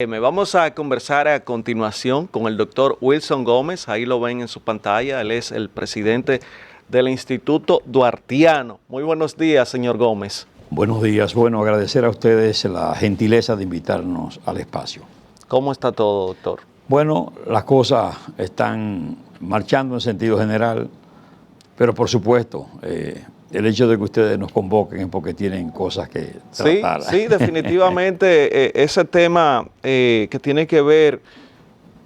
Me vamos a conversar a continuación con el doctor Wilson Gómez, ahí lo ven en su pantalla, él es el presidente del Instituto Duartiano. Muy buenos días, señor Gómez. Buenos días, bueno, agradecer a ustedes la gentileza de invitarnos al espacio. ¿Cómo está todo, doctor? Bueno, las cosas están marchando en sentido general, pero por supuesto, el hecho de que ustedes nos convoquen es porque tienen cosas que tratar. Sí, definitivamente ese tema que tiene que ver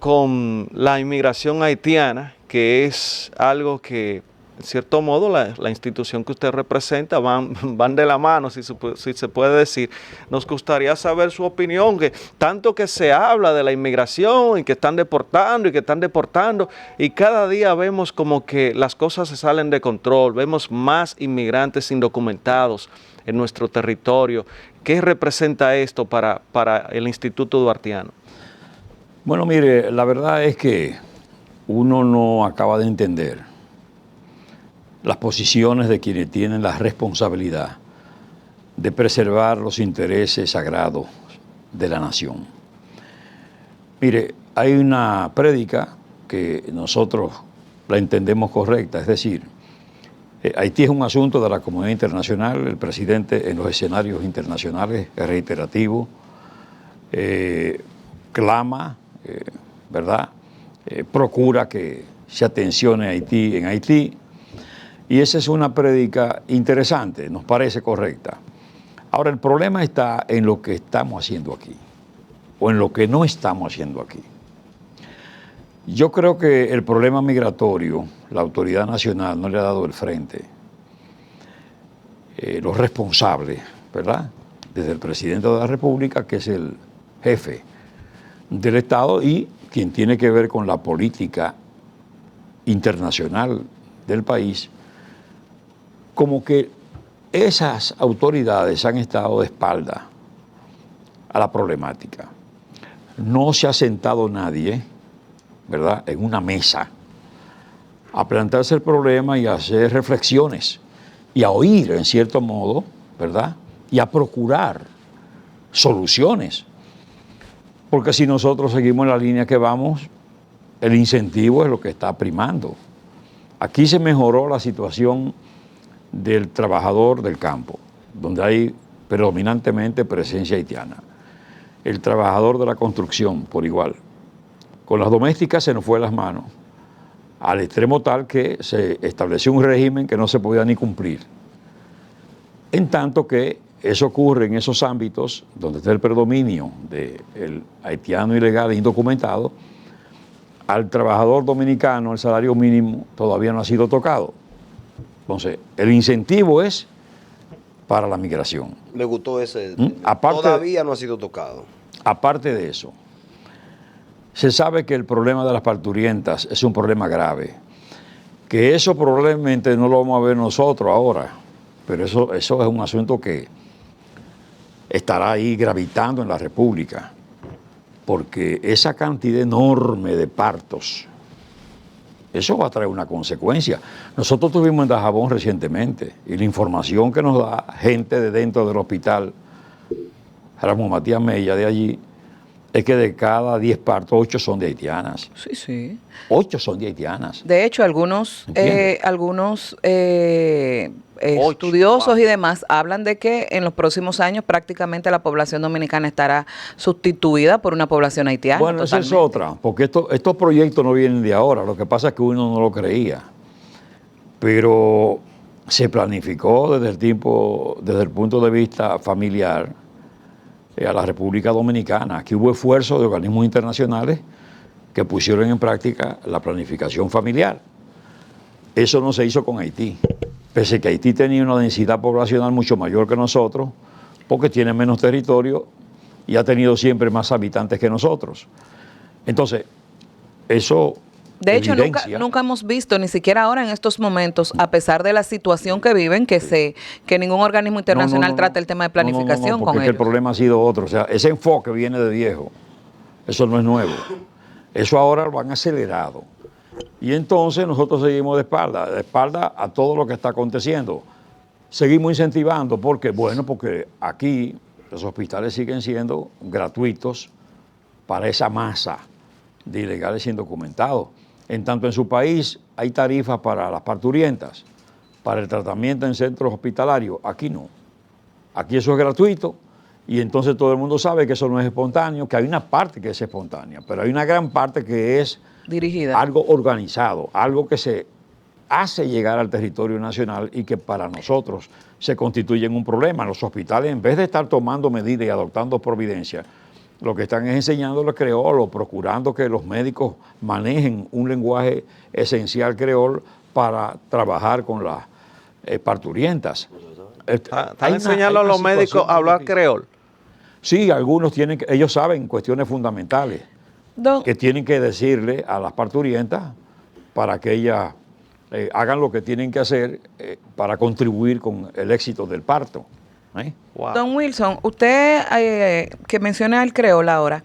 con la inmigración haitiana, que es algo que, en cierto modo, la institución que usted representa van de la mano, si se puede decir. Nos gustaría saber su opinión, que tanto que se habla de la inmigración y que están deportando y cada día vemos como que las cosas se salen de control, vemos más inmigrantes indocumentados en nuestro territorio. ¿Qué representa esto para el Instituto Duartiano? Bueno, mire, la verdad es que uno no acaba de entender las posiciones de quienes tienen la responsabilidad de preservar los intereses sagrados de la nación. Mire, hay una prédica que nosotros la entendemos correcta, es decir, Haití es un asunto de la comunidad internacional, el presidente en los escenarios internacionales es reiterativo, clama, ¿verdad? Procura que se atencione a Haití en Haití. Y esa es una prédica interesante, nos parece correcta. Ahora, el problema está en lo que estamos haciendo aquí, o en lo que no estamos haciendo aquí. Yo creo que el problema migratorio, la autoridad nacional no le ha dado el frente. Los responsables, ¿verdad? Desde el presidente de la República, que es el jefe del Estado y quien tiene que ver con la política internacional del país, como que esas autoridades han estado de espalda a la problemática. No se ha sentado nadie, ¿verdad?, en una mesa a plantearse el problema y a hacer reflexiones y a oír, en cierto modo, ¿verdad?, y a procurar soluciones. Porque si nosotros seguimos en la línea que vamos, el incentivo es lo que está primando. Aquí se mejoró la situación del trabajador del campo, donde hay predominantemente presencia haitiana. El trabajador de la construcción, por igual. Con las domésticas se nos fue las manos, al extremo tal que se estableció un régimen que no se podía ni cumplir. En tanto que eso ocurre en esos ámbitos donde está el predominio del haitiano ilegal e indocumentado, al trabajador dominicano el salario mínimo todavía no ha sido tocado. Entonces, el incentivo es para la migración. Me gustó ese. Todavía no ha sido tocado. Aparte de eso, se sabe que el problema de las parturientas es un problema grave, que eso probablemente no lo vamos a ver nosotros ahora, pero eso es un asunto que estará ahí gravitando en la República, porque esa cantidad enorme de partos, eso va a traer una consecuencia. Nosotros tuvimos en Dajabón recientemente, y la información que nos da gente de dentro del hospital Ramón Matías Mella de allí, es que de cada 10 partos, 8 son de haitianas. Sí. 8 son de haitianas. De hecho, algunos estudiosos y demás hablan de que en los próximos años prácticamente la población dominicana estará sustituida por una población haitiana. Bueno, esa es otra, porque estos proyectos no vienen de ahora, lo que pasa es que uno no lo creía. Pero se planificó desde el punto de vista familiar, a la República Dominicana. Aquí hubo esfuerzos de organismos internacionales que pusieron en práctica la planificación familiar. Eso no se hizo con Haití, pese a que Haití tenía una densidad poblacional mucho mayor que nosotros, porque tiene menos territorio y ha tenido siempre más habitantes que nosotros. Entonces, eso De hecho, nunca hemos visto, ni siquiera ahora en estos momentos, a pesar de la situación que viven, que ningún organismo internacional trate el tema de planificación con ellos. El problema ha sido otro. O sea, ese enfoque viene de viejo. Eso no es nuevo. Eso ahora lo han acelerado. Y entonces nosotros seguimos de espalda a todo lo que está aconteciendo. Seguimos incentivando. ¿Por qué? Bueno, porque aquí los hospitales siguen siendo gratuitos para esa masa de ilegales indocumentados. En tanto en su país hay tarifas para las parturientas, para el tratamiento en centros hospitalarios, aquí no. Aquí eso es gratuito y entonces todo el mundo sabe que eso no es espontáneo, que hay una parte que es espontánea, pero hay una gran parte que es dirigida, algo organizado, algo que se hace llegar al territorio nacional y que para nosotros se constituye en un problema. Los hospitales, en vez de estar tomando medidas y adoptando providencias, lo que están es enseñándole creol o procurando que los médicos manejen un lenguaje esencial creol para trabajar con las parturientas. ¿Están enseñando a los médicos a hablar creol? Sí, algunos tienen, ellos saben cuestiones fundamentales que tienen que decirle a las parturientas para que ellas hagan lo que tienen que hacer para contribuir con el éxito del parto. Wow. Don Wilson, usted que menciona el creol ahora,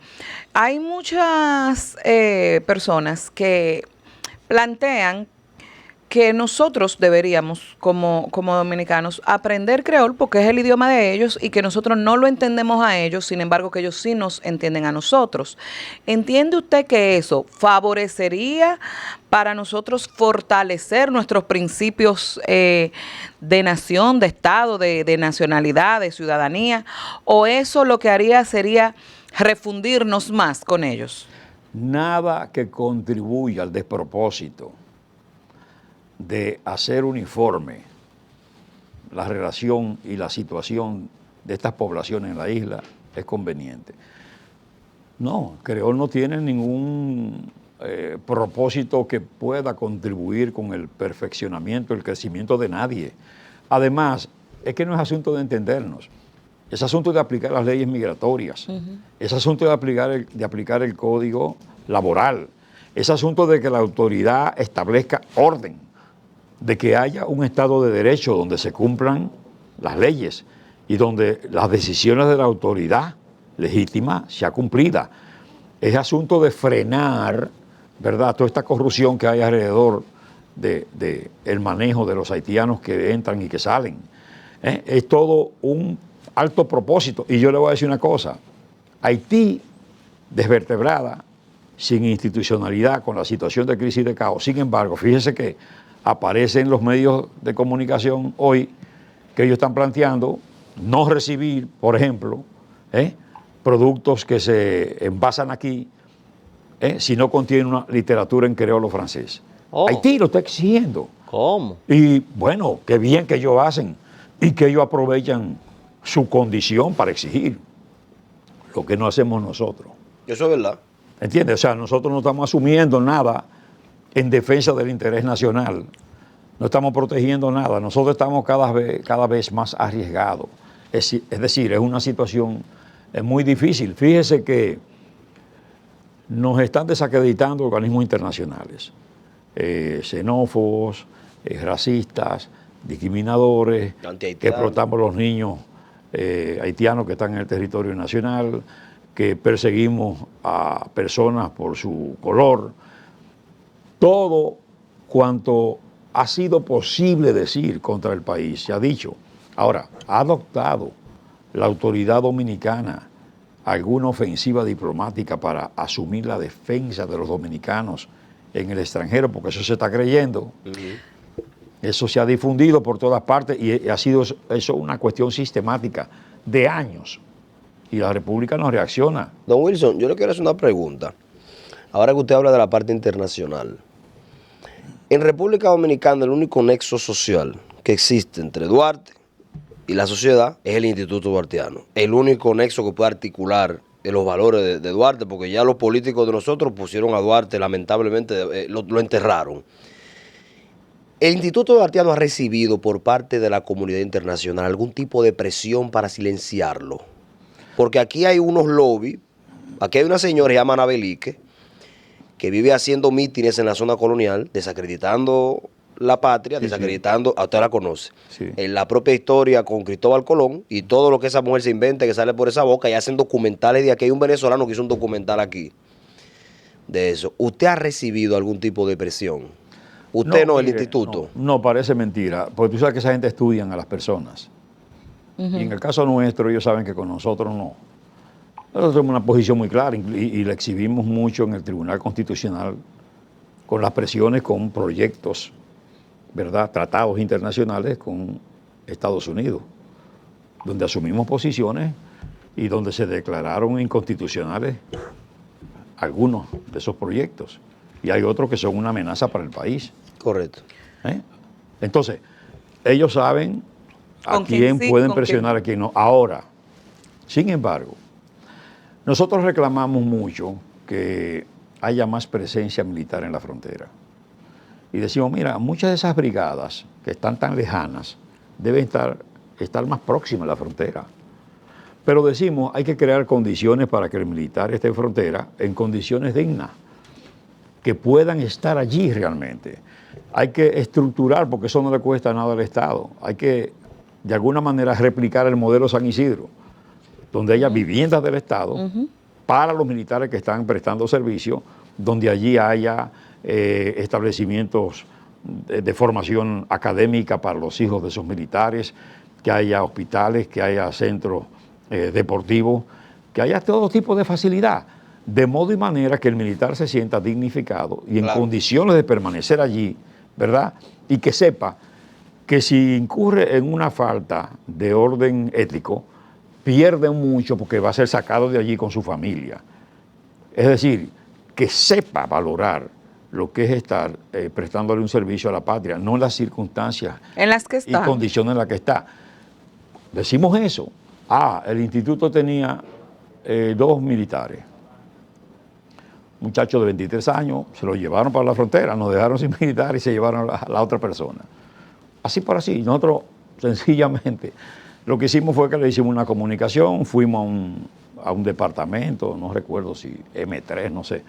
hay muchas personas que plantean que nosotros deberíamos, como dominicanos, aprender creol porque es el idioma de ellos y que nosotros no lo entendemos a ellos, sin embargo que ellos sí nos entienden a nosotros. ¿Entiende usted que eso favorecería para nosotros fortalecer nuestros principios de nación, de Estado, de nacionalidad, de ciudadanía? ¿O eso lo que haría sería refundirnos más con ellos? Nada que contribuya al despropósito de hacer uniforme la relación y la situación de estas poblaciones en la isla es conveniente. No, creol no tiene ningún propósito que pueda contribuir con el perfeccionamiento, el crecimiento de nadie. Además, es que no es asunto de entendernos, es asunto de aplicar las leyes migratorias, es asunto de aplicar el código laboral, es asunto de que la autoridad establezca orden, de que haya un Estado de Derecho donde se cumplan las leyes y donde las decisiones de la autoridad legítima sean cumplidas. Es asunto de frenar, ¿verdad?, toda esta corrupción que hay alrededor del manejo de los haitianos que entran y que salen. Es todo un alto propósito. Y yo le voy a decir una cosa, Haití, desvertebrada, sin institucionalidad, con la situación de crisis y de caos, sin embargo, fíjese que aparece en los medios de comunicación hoy que ellos están planteando no recibir, por ejemplo, productos que se envasan aquí si no contienen una literatura en creol o francés. Oh. Haití lo está exigiendo. ¿Cómo? Y bueno, qué bien que ellos hacen y que ellos aprovechan su condición para exigir lo que no hacemos nosotros. Eso es verdad. ¿Entiendes? O sea, nosotros no estamos asumiendo nada en defensa del interés nacional. No estamos protegiendo nada. Nosotros estamos cada vez más arriesgados. Es decir, es una situación muy difícil. Fíjese que nos están desacreditando organismos internacionales. Xenófobos, racistas, discriminadores, que explotamos a los niños haitianos que están en el territorio nacional, que perseguimos a personas por su color. Todo cuanto ha sido posible decir contra el país se ha dicho. Ahora, ¿ha adoptado la autoridad dominicana alguna ofensiva diplomática para asumir la defensa de los dominicanos en el extranjero? Porque eso se está creyendo. Eso se ha difundido por todas partes y ha sido eso una cuestión sistemática de años. Y la República no reacciona. Don Wilson, yo le quiero hacer una pregunta. Ahora que usted habla de la parte internacional. En República Dominicana el único nexo social que existe entre Duarte y la sociedad es el Instituto Duartiano. El único nexo que puede articular los valores de Duarte, porque ya los políticos de nosotros pusieron a Duarte, lamentablemente, lo enterraron. ¿El Instituto Duartiano ha recibido por parte de la comunidad internacional algún tipo de presión para silenciarlo? Porque aquí hay unos lobbies, aquí hay una señora que se llama Ana Belique, que vive haciendo mítines en la zona colonial, desacreditando la patria, desacreditando, a usted la conoce, en la propia historia con Cristóbal Colón y todo lo que esa mujer se inventa, que sale por esa boca, y hacen documentales de aquí. Hay un venezolano que hizo un documental aquí de eso. ¿Usted ha recibido algún tipo de presión? ¿Usted no, el instituto? No, parece mentira, porque tú sabes que esa gente estudian a las personas. Y en el caso nuestro, ellos saben que con nosotros no. Nosotros tenemos una posición muy clara y la exhibimos mucho en el Tribunal Constitucional con las presiones, con proyectos, ¿verdad? Tratados internacionales con Estados Unidos, donde asumimos posiciones y donde se declararon inconstitucionales algunos de esos proyectos. Y hay otros que son una amenaza para el país. Correcto. Entonces, ellos saben a quién sí, pueden con presionar, a quién no. Ahora, sin embargo, nosotros reclamamos mucho que haya más presencia militar en la frontera. Y decimos, mira, muchas de esas brigadas que están tan lejanas deben estar más próximas a la frontera. Pero decimos, hay que crear condiciones para que el militar esté en frontera en condiciones dignas, que puedan estar allí realmente. Hay que estructurar, porque eso no le cuesta nada al Estado. Hay que, de alguna manera, replicar el modelo San Isidro, donde haya viviendas del Estado para los militares que están prestando servicio, donde allí haya establecimientos de formación académica para los hijos de esos militares, que haya hospitales, que haya centros deportivos, que haya todo tipo de facilidad, de modo y manera que el militar se sienta dignificado y en condiciones de permanecer allí, ¿verdad? Y que sepa que si incurre en una falta de orden ético, pierde mucho porque va a ser sacado de allí con su familia. Es decir, que sepa valorar lo que es estar prestándole un servicio a la patria, no en las circunstancias en las que está y condiciones en las que está. Decimos eso. El instituto tenía 2 militares. Muchachos de 23 años, se lo llevaron para la frontera, nos dejaron sin militar y se llevaron a la otra persona. Así por así. Nosotros, sencillamente, lo que hicimos fue que le hicimos una comunicación, fuimos a un departamento, no recuerdo si M3, no sé,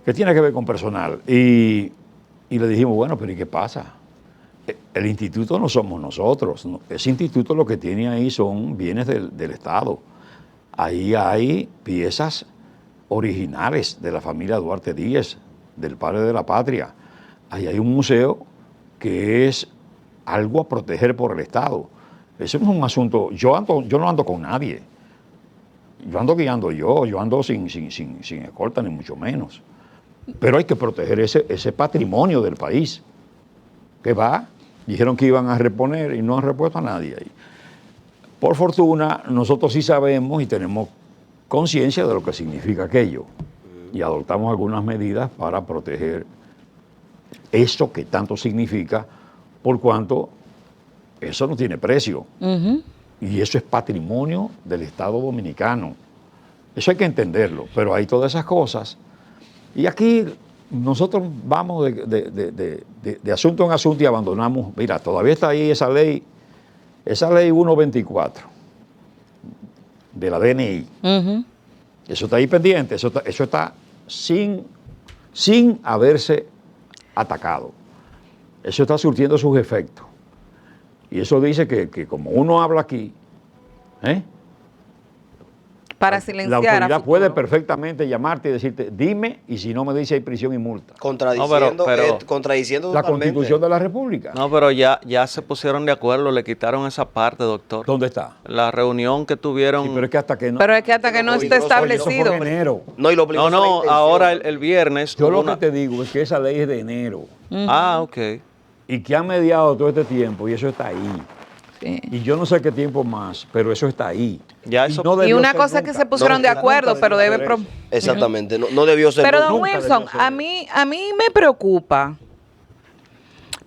que tiene que ver con personal. Y le dijimos, bueno, pero ¿y qué pasa? El instituto no somos nosotros. Ese instituto lo que tiene ahí son bienes del Estado. Ahí hay piezas originales de la familia Duarte Díez, del padre de la patria. Ahí hay un museo que es algo a proteger por el Estado. Eso no es un asunto. Yo no ando con nadie. Yo ando guiando yo ando sin escolta, ni mucho menos. Pero hay que proteger ese patrimonio del país. ¿Qué va? Dijeron que iban a reponer y no han repuesto a nadie ahí. Por fortuna, nosotros sí sabemos y tenemos conciencia de lo que significa aquello. Y adoptamos algunas medidas para proteger eso que tanto significa, por cuanto eso no tiene precio. Y eso es patrimonio del Estado Dominicano. Eso hay que entenderlo, pero hay todas esas cosas. Y aquí nosotros vamos de asunto en asunto y abandonamos. Mira, todavía está ahí esa ley 124 de la DNI. Eso está ahí pendiente, eso está sin haberse atacado. Eso está surtiendo sus efectos. Y eso dice que como uno habla aquí, para la silenciar autoridad puede perfectamente llamarte y decirte, dime, y si no me dice hay prisión y multa. Contradiciendo, pero contradiciendo La totalmente. Constitución de la República. no, pero ya se pusieron de acuerdo, le quitaron esa parte, doctor. ¿Dónde está? La reunión que tuvieron. Sí, pero es que hasta que no. Pero es que hasta que no esté Eso establecido. fue en enero. No, y lo primero No, es la no, intención. ahora el viernes. Yo hubo lo una- que te digo es que esa ley es de enero Ok. y que ha mediado todo este tiempo y eso está ahí. Sí. Y yo no sé qué tiempo más, pero eso está ahí. Ya eso- no Y debió una ser cosa es que nunca. se pusieron de Nunca acuerdo, pero debió debe... ser eso. Exactamente, no debió ser. Pero don nunca Wilson, debió ser. a mí me preocupa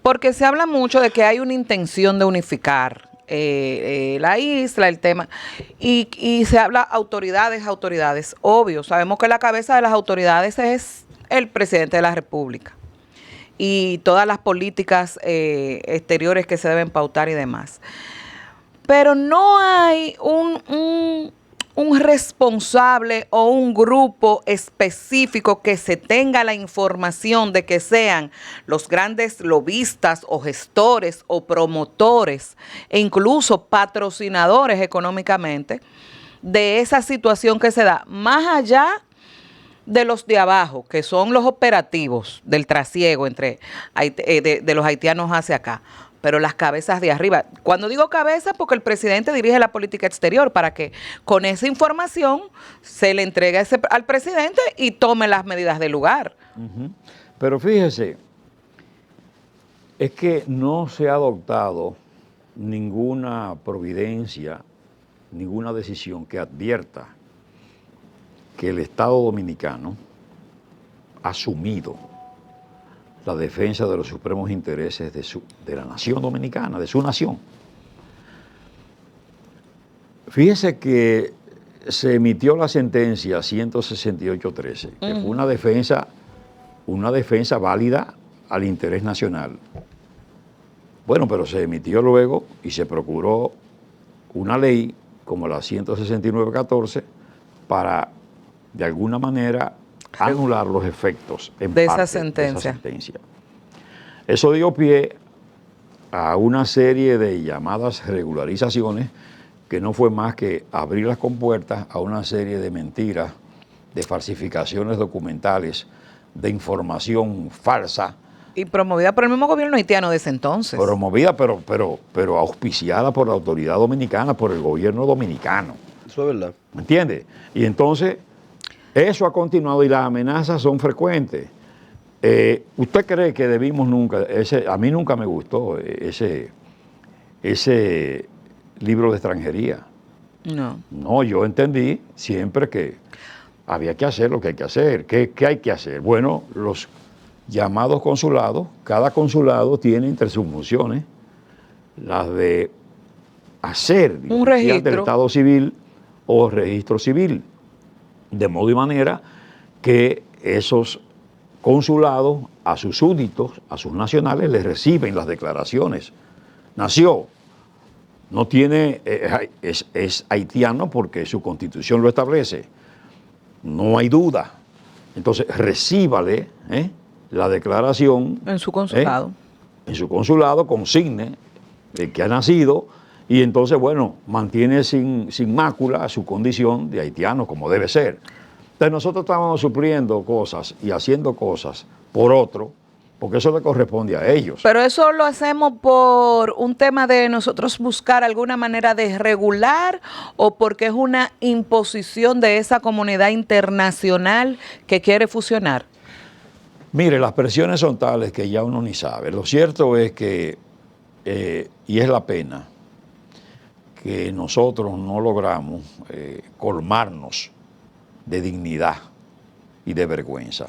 porque se habla mucho de que hay una intención de unificar la isla, el tema, y se habla autoridades, obvio, sabemos que la cabeza de las autoridades es el presidente de la República y todas las políticas exteriores que se deben pautar y demás. Pero no hay un responsable o un grupo específico que se tenga la información de que sean los grandes lobistas o gestores o promotores e incluso patrocinadores económicamente de esa situación que se da, más allá de los de abajo, que son los operativos del trasiego de los haitianos hacia acá. pero las cabezas de arriba. Cuando digo cabeza, porque el presidente dirige la política exterior, para que con esa información se le entregue al presidente y tome las medidas del lugar. Pero fíjese, es que no se ha adoptado ninguna providencia, ninguna decisión que advierta que el Estado dominicano ha asumido la defensa de los supremos intereses de la nación dominicana, de su nación. Fíjese que se emitió la sentencia 168-13, que fue una defensa válida al interés nacional. Bueno, pero se emitió luego y se procuró una ley como la 169-14 para, de alguna manera, anular los efectos de esa sentencia. Eso dio pie a una serie de llamadas regularizaciones que no fue más que abrir las compuertas a una serie de mentiras, de falsificaciones documentales, de información falsa. Y promovida por el mismo gobierno haitiano de ese entonces. Promovida, pero auspiciada por la autoridad dominicana, por el gobierno dominicano. Eso es verdad. ¿Me entiende? Y entonces, eso ha continuado y las amenazas son frecuentes. ¿Usted cree que debimos nunca, a mí nunca me gustó ese libro de extranjería? No. No, yo entendí siempre que había que hacer lo que hay que hacer. ¿Qué hay que hacer? Bueno, los llamados consulados, cada consulado tiene entre sus funciones las de hacer un registro del Estado civil o registro civil, de modo y manera que esos consulados a sus súbditos, a sus nacionales, les reciben las declaraciones. Nació, no tiene, es haitiano porque su constitución lo establece, no hay duda. Entonces, recíbale la declaración. En su consulado. En su consulado, consigne que ha nacido y entonces, bueno, mantiene sin mácula su condición de haitiano como debe ser. Entonces, nosotros estamos supliendo cosas y haciendo cosas por otro, porque eso le corresponde a ellos. Pero eso lo hacemos por un tema de nosotros buscar alguna manera de regular o porque es una imposición de esa comunidad internacional que quiere fusionar. Mire, las presiones son tales que ya uno ni sabe. Lo cierto es que, y es la pena, que nosotros no logramos colmarnos de dignidad y de vergüenza,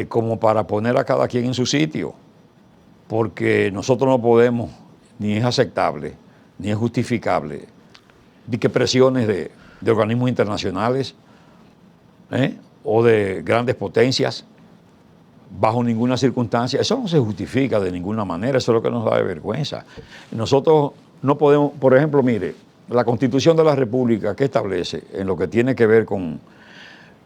como para poner a cada quien en su sitio, porque nosotros no podemos, ni es aceptable, ni es justificable, de que presiones de organismos internacionales o de grandes potencias, bajo ninguna circunstancia, eso no se justifica de ninguna manera, eso es lo que nos da de vergüenza. Nosotros no podemos, por ejemplo, mire, la Constitución de la República, ¿qué establece en lo que tiene que ver con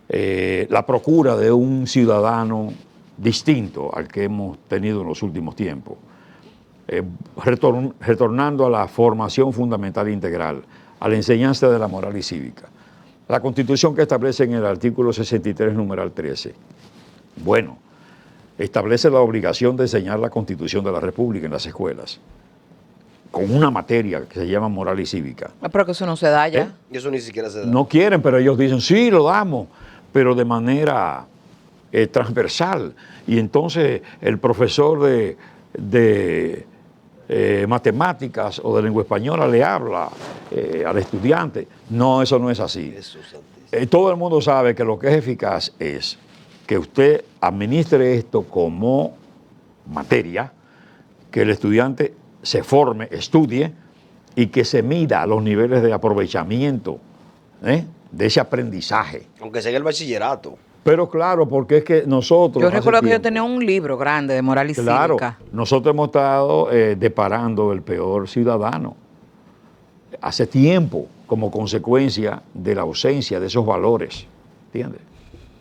la procura de un ciudadano distinto al que hemos tenido en los últimos tiempos? Retornando a la formación fundamental e integral, a la enseñanza de la moral y cívica. La Constitución que establece en el artículo 63, numeral 13. Bueno, establece la obligación de enseñar la Constitución de la República en las escuelas, con una materia que se llama moral y cívica. Pero que eso no se da ya. Y eso ni siquiera se da. No quieren, pero ellos dicen, sí, lo damos, pero de manera transversal. Y entonces el profesor de matemáticas o de lengua española le habla al estudiante. No, eso no es así. Todo el mundo sabe que lo que es eficaz es que usted administre esto como materia, que el estudiante se forme, estudie y que se mida los niveles de aprovechamiento de ese aprendizaje. Aunque sea en el bachillerato. Pero claro, porque es que nosotros... Yo recuerdo que yo tenía un libro grande de moral y claro, cívica. Nosotros hemos estado deparando el peor ciudadano hace tiempo como consecuencia de la ausencia de esos valores. ¿Entiendes?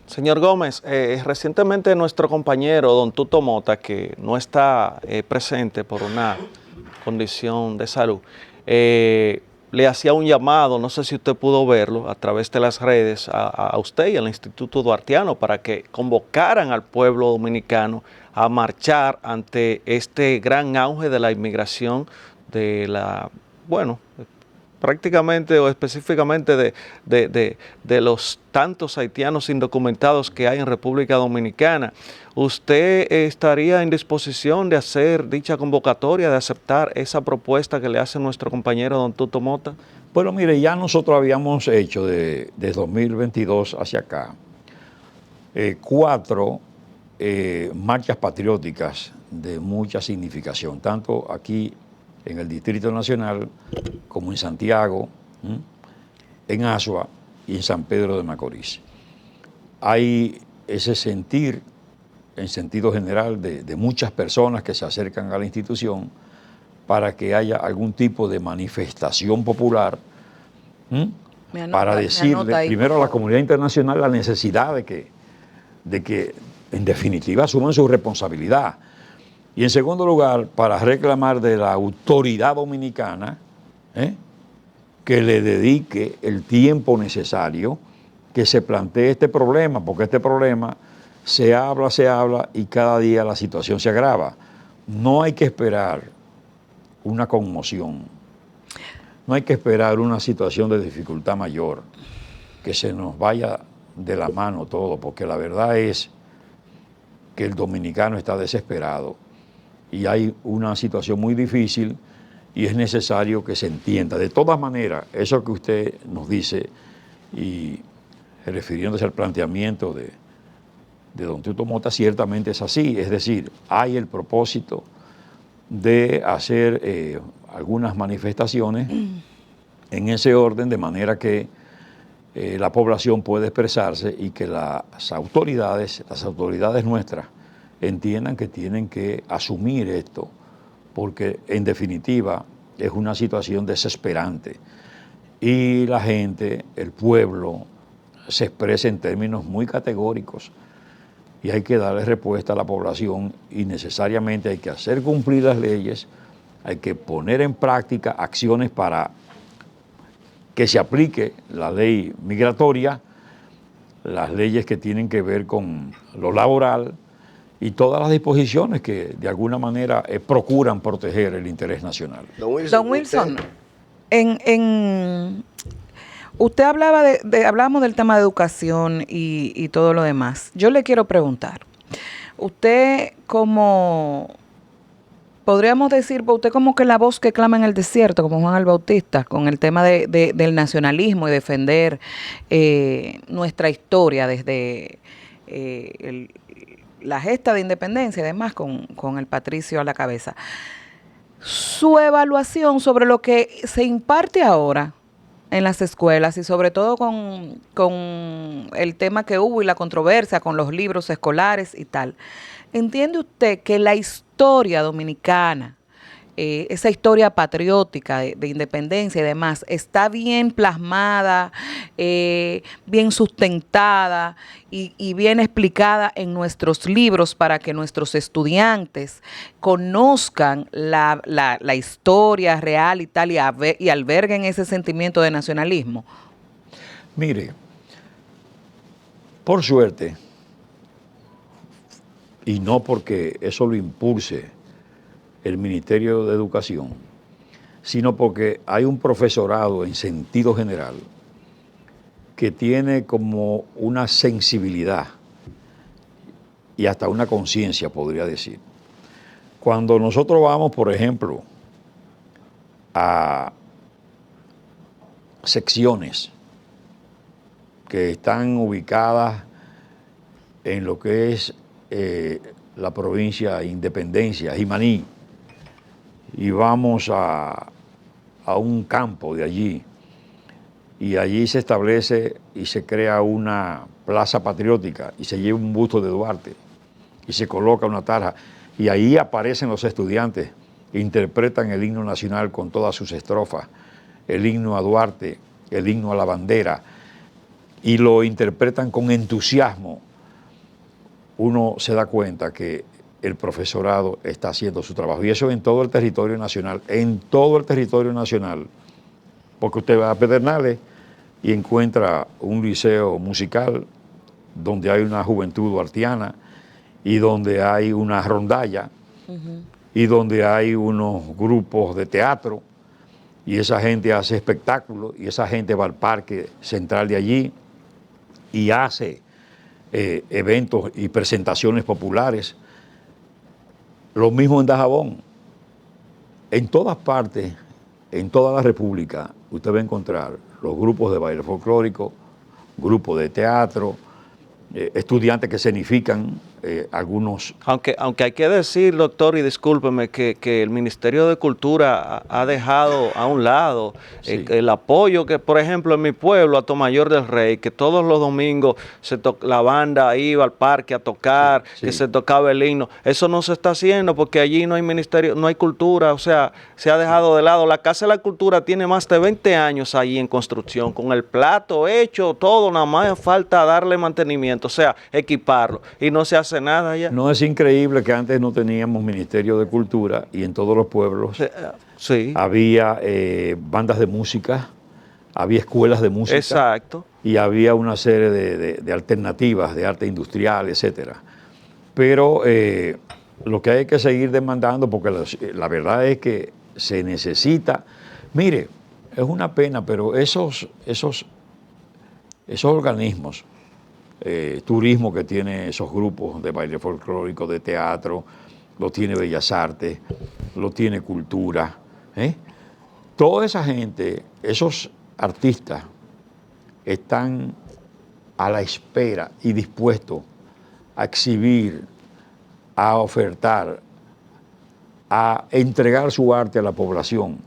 Señor Gómez, recientemente nuestro compañero don Tuto Mota, que no está presente por una condición de salud, le hacía un llamado, no sé si usted pudo verlo, a través de las redes, a usted y al Instituto Duartiano para que convocaran al pueblo dominicano a marchar ante este gran auge de la inmigración de la, bueno, prácticamente o específicamente de los tantos haitianos indocumentados que hay en República Dominicana. ¿Usted estaría en disposición de hacer dicha convocatoria, de aceptar esa propuesta que le hace nuestro compañero don Tuto Mota? Bueno, mire, ya nosotros habíamos hecho de 2022 hacia acá 4 marchas patrióticas de mucha significación, tanto aquí en el Distrito Nacional, como en Santiago, en Asua y en San Pedro de Macorís. Hay ese sentir, en sentido general, de muchas personas que se acercan a la institución para que haya algún tipo de manifestación popular para decirle primero a la comunidad internacional la necesidad de que en definitiva asuman su responsabilidad. Y en segundo lugar, para reclamar de la autoridad dominicana que le dedique el tiempo necesario que se plantee este problema, porque este problema se habla y cada día la situación se agrava. No hay que esperar una conmoción, no hay que esperar una situación de dificultad mayor, que se nos vaya de la mano todo, porque la verdad es que el dominicano está desesperado y hay una situación muy difícil y es necesario que se entienda. De todas maneras, eso que usted nos dice, y refiriéndose al planteamiento de don Tuto Mota, ciertamente es así, es decir, hay el propósito de hacer algunas manifestaciones en ese orden, de manera que la población pueda expresarse y que las autoridades nuestras entiendan que tienen que asumir esto, porque en definitiva es una situación desesperante y la gente, el pueblo, se expresa en términos muy categóricos y hay que darle respuesta a la población y necesariamente hay que hacer cumplir las leyes, hay que poner en práctica acciones para que se aplique la ley migratoria, las leyes que tienen que ver con lo laboral y todas las disposiciones que de alguna manera procuran proteger el interés nacional. Don Wilson, usted hablaba hablábamos del tema de educación y todo lo demás. Yo le quiero preguntar, usted podríamos decir, usted como que la voz que clama en el desierto, como Juan el Bautista, con el tema del nacionalismo y defender nuestra historia desde la gesta de independencia y demás, con el patricio a la cabeza. Su evaluación sobre lo que se imparte ahora en las escuelas y sobre todo con el tema que hubo y la controversia con los libros escolares y tal. ¿Entiende usted que la historia dominicana, esa historia patriótica de independencia y demás, está bien plasmada, bien sustentada y bien explicada en nuestros libros para que nuestros estudiantes conozcan la historia real y tal y alberguen ese sentimiento de nacionalismo? Mire, por suerte, y no porque eso lo impulse el Ministerio de Educación, sino porque hay un profesorado en sentido general que tiene como una sensibilidad y hasta una conciencia, podría decir. Cuando nosotros vamos, por ejemplo, a secciones que están ubicadas en lo que es la provincia Independencia, Jimaní, y vamos a un campo de allí, y allí se establece y se crea una plaza patriótica y se lleva un busto de Duarte y se coloca una tarja, y ahí aparecen los estudiantes, interpretan el himno nacional con todas sus estrofas, el himno a Duarte, el himno a la bandera, y lo interpretan con entusiasmo. Uno se da cuenta que el profesorado está haciendo su trabajo, y eso en todo el territorio nacional. En todo el territorio nacional porque usted va a Pedernales y encuentra un liceo musical donde hay una juventud duartiana y donde hay una rondalla y donde hay unos grupos de teatro y esa gente hace espectáculos y esa gente va al parque central de allí y hace eventos y presentaciones populares. Lo mismo en Dajabón. En todas partes, en toda la República, usted va a encontrar los grupos de baile folclórico, grupos de teatro, estudiantes que escenifican algunos. Aunque hay que decir, doctor, y discúlpeme, que el Ministerio de Cultura ha dejado a un lado Sí. el apoyo que, por ejemplo, en mi pueblo, a Tomayor del Rey, que todos los domingos la banda iba al parque a tocar, Sí, sí. que se tocaba el himno. Eso no se está haciendo porque allí no hay ministerio, no hay cultura, o sea, se ha dejado de lado. La Casa de la Cultura tiene más de 20 años allí en construcción, con el plato hecho, todo, nada más falta darle mantenimiento, o sea, equiparlo, y no se hace nada ya. No es increíble que antes no teníamos Ministerio de Cultura y en todos los pueblos Sí, había bandas de música, había escuelas de música. exacto. Y había una serie de alternativas de arte industrial, etcétera. Pero lo que hay que seguir demandando, porque la verdad es que se necesita. Mire, es una pena, pero esos organismos, turismo que tiene esos grupos de baile folclórico, de teatro, lo tiene Bellas Artes, lo tiene Cultura, toda esa gente, esos artistas, están a la espera y dispuestos a exhibir, a ofertar, a entregar su arte a la población,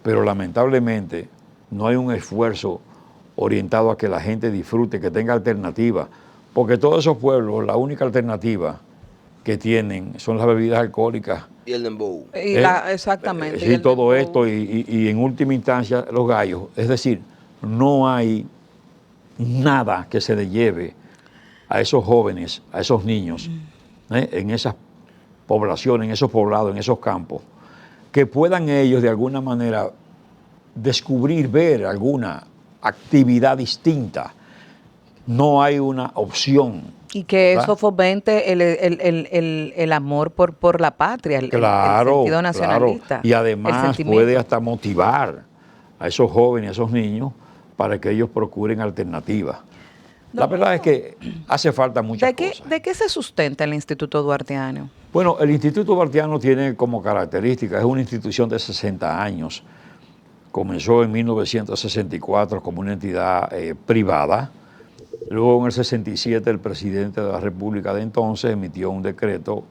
pero lamentablemente no hay un esfuerzo orientado a que la gente disfrute, que tenga alternativa, porque todos esos pueblos, la única alternativa que tienen son las bebidas alcohólicas. Y el dembow. Exactamente. y Sí, el todo dembow. esto y en última instancia los gallos. Es decir, no hay nada que se le lleve a esos jóvenes, a esos niños, en esas poblaciones, en esos poblados, en esos campos, que puedan ellos de alguna manera descubrir, ver alguna actividad distinta. No hay una opción. Y que ¿verdad? eso fomente el amor por la patria, el sentido nacionalista. Claro. Y el además sentimiento. puede hasta motivar a esos jóvenes, a esos niños, para que ellos procuren alternativas. La verdad es que hace falta muchas cosas. ¿De qué se sustenta el Instituto Duartiano? Bueno, el Instituto Duartiano tiene como característica, es una institución de 60 años. Comenzó en 1964 como una entidad privada. Luego en el 67 el presidente de la República de entonces emitió un decreto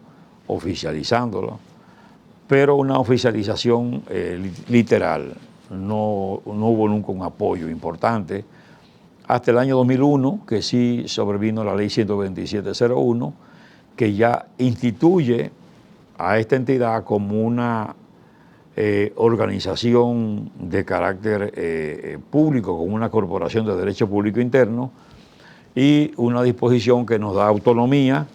oficializándolo, pero una oficialización literal. No hubo nunca un apoyo importante. Hasta el año 2001, que sí sobrevino la ley 127.01, que ya instituye a esta entidad como una organización de carácter público, como una corporación de derecho público interno, y una disposición que nos da autonomía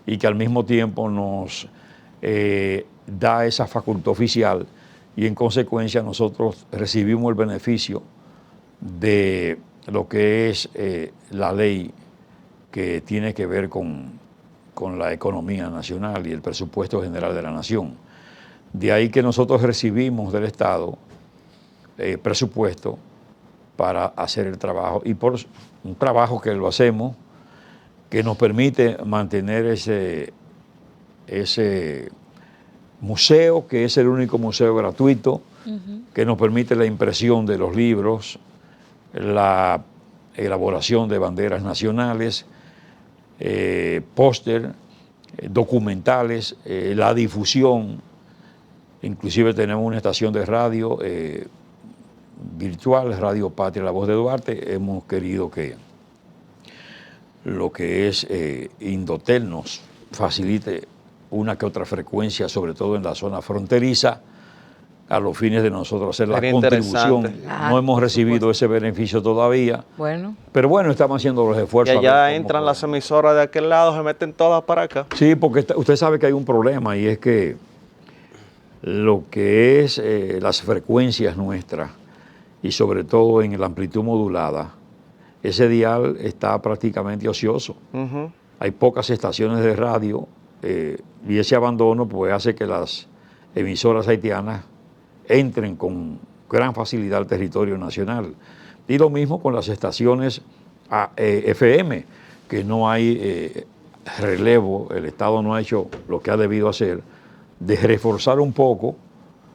y que al mismo tiempo nos da esa facultad oficial, y en consecuencia nosotros recibimos el beneficio de lo que es la ley que tiene que ver con la economía nacional y el presupuesto general de la nación. De ahí que nosotros recibimos del Estado presupuesto para hacer el trabajo, y por un trabajo que lo hacemos, que nos permite mantener ese museo, que es el único museo gratuito, que nos permite la impresión de los libros, la elaboración de banderas nacionales, póster, documentales, la difusión. Inclusive tenemos una estación de radio virtual, Radio Patria, La Voz de Duarte. Hemos querido que lo que es Indotel nos facilite una que otra frecuencia, sobre todo en la zona fronteriza, a los fines de nosotros hacer la Sería contribución. interesante. No hemos recibido ese beneficio todavía, Bueno, pero bueno, estamos haciendo los Y esfuerzos. a ver allá cómo entran las podemos. emisoras de aquel lado, se meten todas para acá. Sí, porque usted sabe que hay un problema, y es que lo que es las frecuencias nuestras y sobre todo en la amplitud modulada, ese dial está prácticamente ocioso. Ujú. Hay pocas estaciones de radio y ese abandono pues hace que las emisoras haitianas entren con gran facilidad al territorio nacional. Y lo mismo con las estaciones FM, que no hay relevo, el Estado no ha hecho lo que ha debido hacer, de reforzar un poco,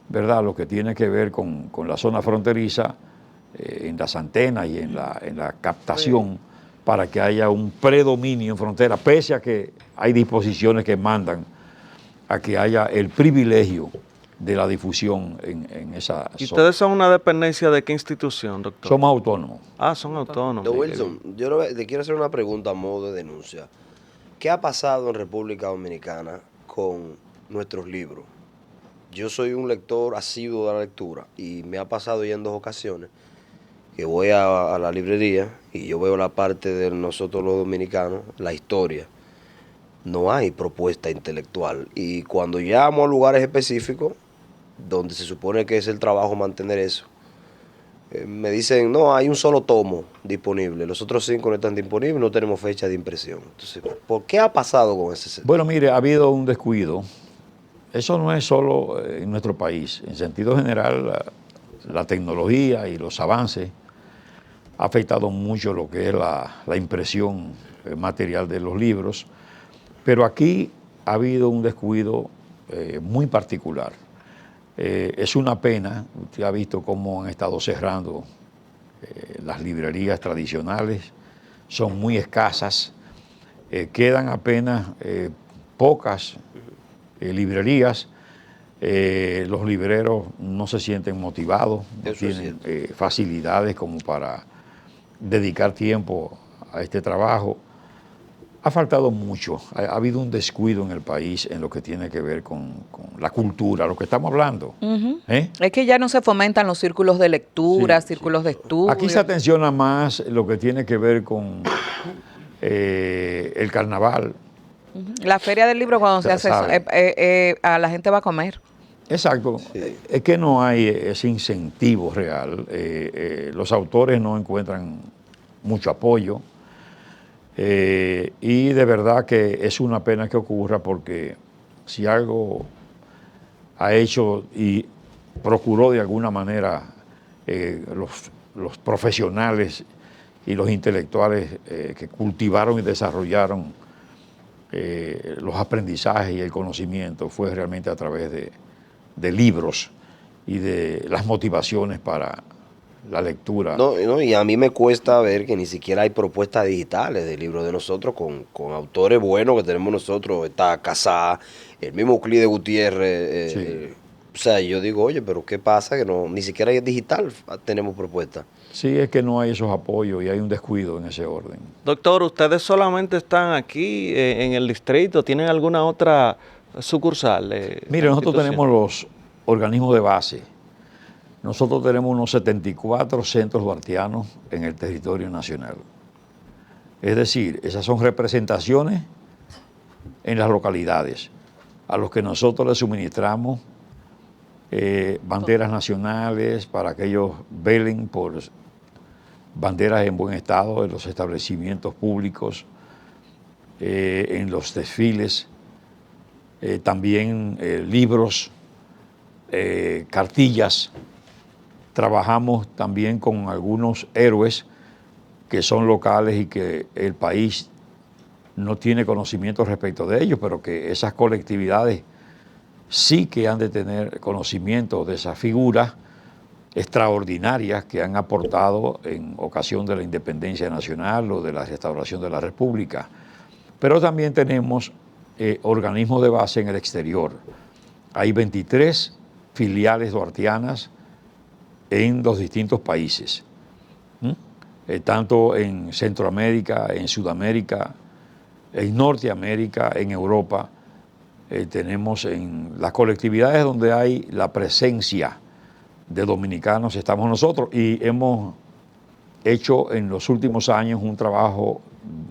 ¿verdad?, lo que tiene que ver con la zona fronteriza, en las antenas y en la captación, para que haya un predominio en frontera, pese a que hay disposiciones que mandan a que haya el privilegio de la difusión en esa ¿Y zona. ustedes son una dependencia de qué institución, doctor? Somos autónomos. Ah, son autónomos. Don Wilson, yo te quiero hacer una pregunta a modo de denuncia. ¿Qué ha pasado en República Dominicana con nuestros libros? Yo soy un lector asiduo de la lectura y me ha pasado ya en 2 ocasiones que voy a la librería y yo veo la parte de nosotros los dominicanos, la historia. No hay propuesta intelectual. Y cuando llamo a lugares específicos, donde se supone que es el trabajo mantener eso, me dicen, no, hay un solo tomo disponible, los otros 5 no están disponibles, no tenemos fecha de impresión. Entonces, ¿por qué ha pasado con ese sector? Bueno, mire, ha habido un descuido. Eso no es solo en nuestro país. En sentido general, la tecnología y los avances ha afectado mucho lo que es la impresión material de los libros, pero aquí ha habido un descuido muy particular. Es una pena, usted ha visto cómo han estado cerrando las librerías tradicionales, son muy escasas, quedan apenas pocas librerías, los libreros no se sienten motivados, no Eso es tienen facilidades como para dedicar tiempo a este trabajo. Ha faltado mucho, ha habido un descuido en el país en lo que tiene que ver con la cultura, lo que estamos hablando. Es que ya no se fomentan los círculos de lectura, Sí, círculos de estudio. Aquí se atenciona más lo que tiene que ver con el carnaval. La feria del libro, cuando se hace eso, ¿Sabe? a la gente va a comer. Exacto, es que no hay ese incentivo real, los autores no encuentran mucho apoyo y de verdad que es una pena que ocurra, porque si algo ha hecho y procuró de alguna manera los profesionales y los intelectuales que cultivaron y desarrollaron los aprendizajes y el conocimiento, fue realmente a través de libros y de las motivaciones para la lectura. No, y a mí me cuesta ver que ni siquiera hay propuestas digitales de libros de nosotros con autores buenos que tenemos nosotros. Está Casá, el mismo Euclides Gutiérrez. Sí. O sea, yo digo, oye, pero ¿qué pasa? Que no, ni siquiera es digital tenemos propuestas. Sí, es que no hay esos apoyos y hay un descuido en ese orden. Doctor, ¿ustedes solamente están aquí en el distrito? ¿Tienen alguna otra sucursal? Mire, nosotros institución? tenemos los organismos de base. Nosotros tenemos unos 74 centros duartianos en el territorio nacional. Es decir, esas son representaciones en las localidades a los que nosotros les suministramos banderas nacionales para que ellos velen por banderas en buen estado en los establecimientos públicos, en los desfiles, también libros, cartillas. Trabajamos también con algunos héroes que son locales y que el país no tiene conocimiento respecto de ellos, pero que esas colectividades sí que han de tener conocimiento de esas figuras extraordinarias que han aportado en ocasión de la independencia nacional o de la restauración de la República. Pero también tenemos organismos de base en el exterior. Hay 23 filiales duartianas en los distintos países, tanto en Centroamérica, en Sudamérica, en Norteamérica, en Europa. Tenemos en las colectividades donde hay la presencia de dominicanos, estamos nosotros, y hemos hecho en los últimos años un trabajo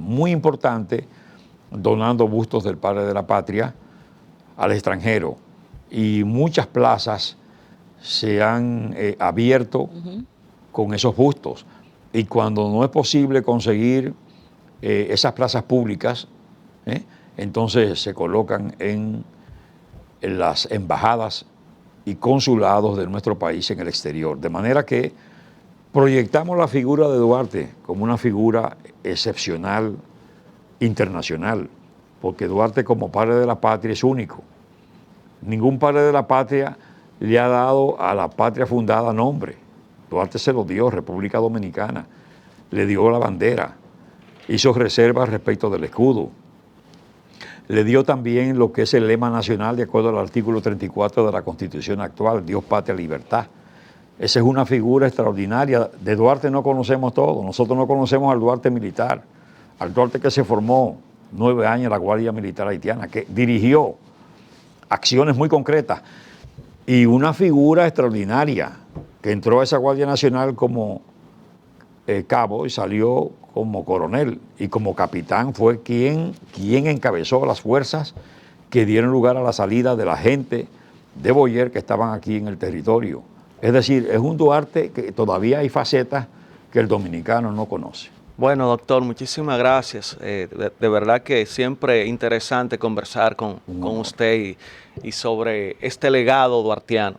muy importante donando bustos del Padre de la Patria al extranjero, y muchas plazas se han abierto con esos bustos. Y cuando no es posible conseguir esas plazas públicas, entonces se colocan en las embajadas y consulados de nuestro país en el exterior. De manera que proyectamos la figura de Duarte como una figura excepcional, internacional, porque Duarte como padre de la patria es único. Ningún padre de la patria le ha dado a la patria fundada nombre. Duarte se lo dio, República Dominicana, le dio la bandera, hizo reservas respecto del escudo, le dio también lo que es el lema nacional de acuerdo al artículo 34 de la Constitución actual, Dios, patria, libertad. Esa es una figura extraordinaria. De Duarte no conocemos todo, nosotros no conocemos al Duarte militar, al Duarte que se formó 9 años en la Guardia Militar Haitiana, que dirigió acciones muy concretas, y una figura extraordinaria que entró a esa Guardia Nacional como cabo y salió como coronel, y como capitán fue quien encabezó las fuerzas que dieron lugar a la salida de la gente de Boyer que estaban aquí en el territorio. Es decir, es un Duarte que todavía hay facetas que el dominicano no conoce. Bueno, doctor, muchísimas gracias. De verdad que siempre interesante conversar con usted y sobre este legado duartiano.